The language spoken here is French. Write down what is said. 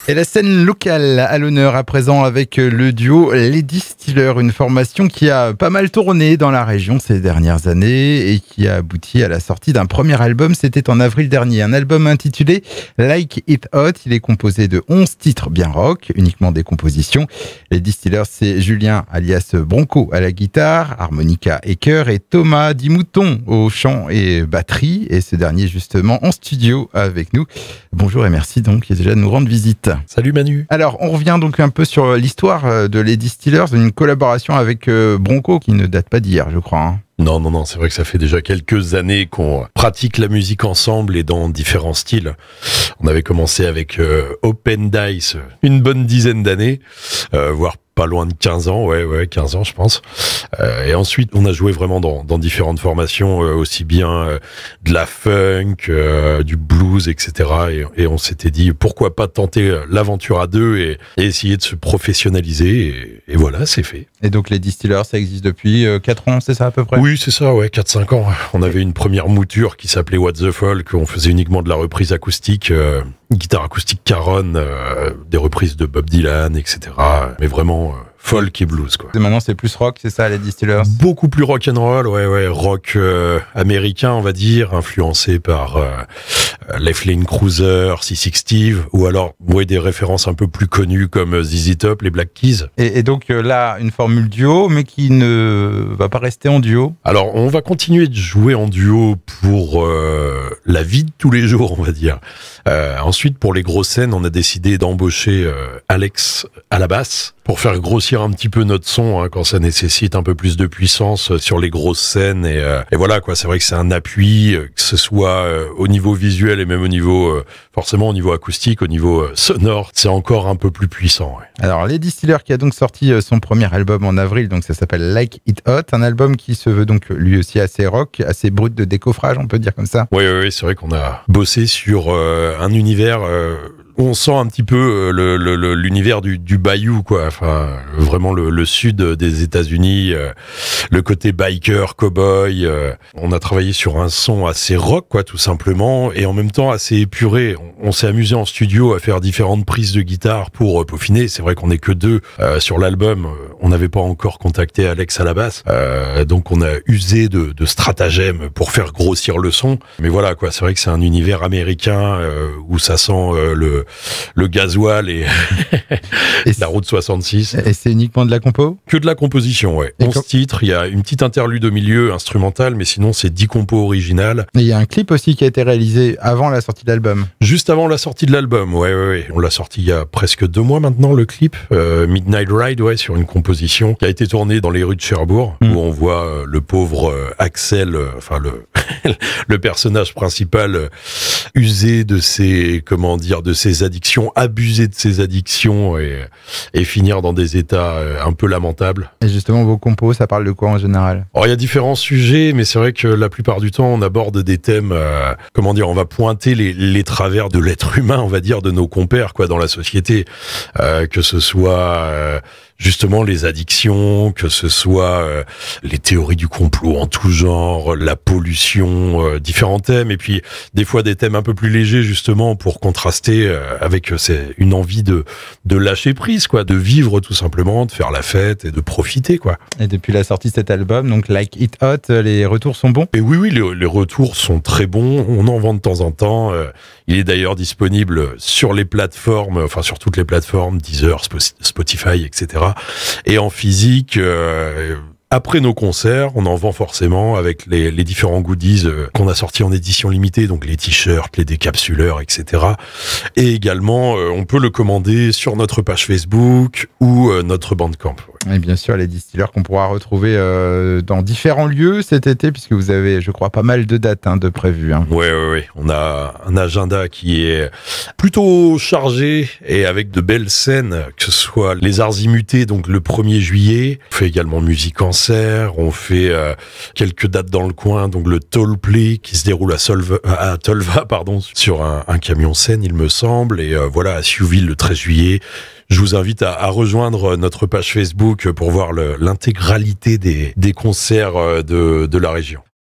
Et la scène locale à l'honneur à présent avec le duo Les Distilleurs, une formation qui a pas mal tourné dans la région ces dernières années et qui a abouti à la sortie d'un premier album. C'était en avril dernier, un album intitulé Like It Hot. Il est composé de 11 titres bien rock, uniquement des compositions. Les Distilleurs, c'est Julien alias Bronco à la guitare, harmonica et chœur, et Thomas Dimouton au chant et batterie, et ce dernier justement en studio avec nous. Bonjour et merci donc déjà de nous rendre visite. Salut Manu. Alors, on revient donc un peu sur l'histoire de Les Distilleurs, une collaboration avec Bronco qui ne date pas d'hier, je crois. Hein. Non, c'est vrai que ça fait déjà quelques années qu'on pratique la musique ensemble et dans différents styles. On avait commencé avec Open Dice une bonne dizaine d'années, voire pas loin de 15 ans, ouais, 15 ans je pense. Et ensuite, on a joué vraiment dans différentes formations, aussi bien de la funk, du blues, etc. Et on s'était dit, pourquoi pas tenter l'aventure à deux et essayer de se professionnaliser. Et voilà, c'est fait. Et donc les Distilleurs, ça existe depuis 4 ans, c'est ça à peu près? Oui, c'est ça, ouais, 4-5 ans. On avait une première mouture qui s'appelait What the Folk, on faisait uniquement de la reprise acoustique, guitare acoustique Caron, des reprises de Bob Dylan, etc. Mais vraiment folk et blues, quoi. Et maintenant c'est plus rock, c'est ça, les Distilleurs? Beaucoup plus rock and roll, ouais, rock américain, on va dire, influencé par Left Lane Cruiser, C6 Steve, ou alors des références un peu plus connues comme ZZ Top, les Black Keys. Et donc là, une formule duo, mais qui ne va pas rester en duo? Alors, on va continuer de jouer en duo pour la vie de tous les jours, on va dire. Ensuite, pour les grosses scènes, on a décidé d'embaucher Alex à la basse pour faire grossir un petit peu notre son, hein, quand ça nécessite un peu plus de puissance sur les grosses scènes. Et voilà, quoi. C'est vrai que c'est un appui, que ce soit au niveau visuel et même au niveau, forcément au niveau acoustique, au niveau sonore, c'est encore un peu plus puissant. Ouais. Alors, Les Distilleurs qui a donc sorti son premier album en avril, donc ça s'appelle Like It Hot, un album qui se veut donc lui aussi assez rock, assez brut de décoffrage, on peut dire comme ça. Oui, c'est vrai qu'on a bossé sur un univers... on sent un petit peu l'univers du bayou, quoi. Enfin, vraiment le sud des États-Unis, le côté biker, cowboy. On a travaillé sur un son assez rock, quoi, tout simplement, et en même temps assez épuré. On s'est amusé en studio à faire différentes prises de guitare pour peaufiner. C'est vrai qu'on n'est que deux sur l'album. On n'avait pas encore contacté Alex à la basse, donc on a usé de stratagèmes pour faire grossir le son. Mais voilà, quoi. C'est vrai que c'est un univers américain où ça sent le gasoil et la route 66. Et c'est uniquement de la compo? Que de la composition, ouais. 11 titres, il y a une petite interlude au milieu, instrumentale, mais sinon c'est 10 compos originales. Et il y a un clip aussi qui a été réalisé avant la sortie de l'album. Juste avant la sortie de l'album, ouais. On l'a sorti il y a presque 2 mois maintenant, le clip. Midnight Ride, ouais, sur une composition qui a été tournée dans les rues de Cherbourg, où on voit le pauvre Axel, enfin le personnage principal, user de ses, de ses addictions, abuser de ses addictions et finir dans des états un peu lamentables. Et justement, vos compos, ça parle de quoi en général? Alors, il y a différents sujets, mais c'est vrai que la plupart du temps, on aborde des thèmes, on va pointer les travers de l'être humain, on va dire, de nos compères, quoi, dans la société, que ce soit justement les addictions, que ce soit les théories du complot en tout genre, la pollution, différents thèmes, et puis des fois des thèmes un peu plus légers justement pour contraster avec une envie de lâcher prise, quoi, de vivre tout simplement, de faire la fête et de profiter, quoi. Et depuis la sortie de cet album, donc Like It Hot, les retours sont bons? Et oui, les retours sont très bons, on en vend de temps en temps. Il est d'ailleurs disponible sur les plateformes, enfin sur toutes les plateformes, Deezer, Spotify, etc. Et en physique, après nos concerts, on en vend forcément avec les différents goodies qu'on a sortis en édition limitée, donc les t-shirts, les décapsuleurs, etc. Et également, on peut le commander sur notre page Facebook ou notre Bandcamp. Et bien sûr, Les Distilleurs qu'on pourra retrouver dans différents lieux cet été, puisque vous avez, je crois, pas mal de dates de prévues. Hein. Ouais. On a un agenda qui est plutôt chargé et avec de belles scènes, que ce soit les Arts Immutés, donc le 1er juillet. On fait également Musique Cancer, on fait quelques dates dans le coin, donc le Toll Play qui se déroule à Tolva, sur un camion scène, il me semble, et voilà, à Siouville le 13 juillet. Je vous invite à rejoindre notre page Facebook pour voir l'intégralité des concerts de la région.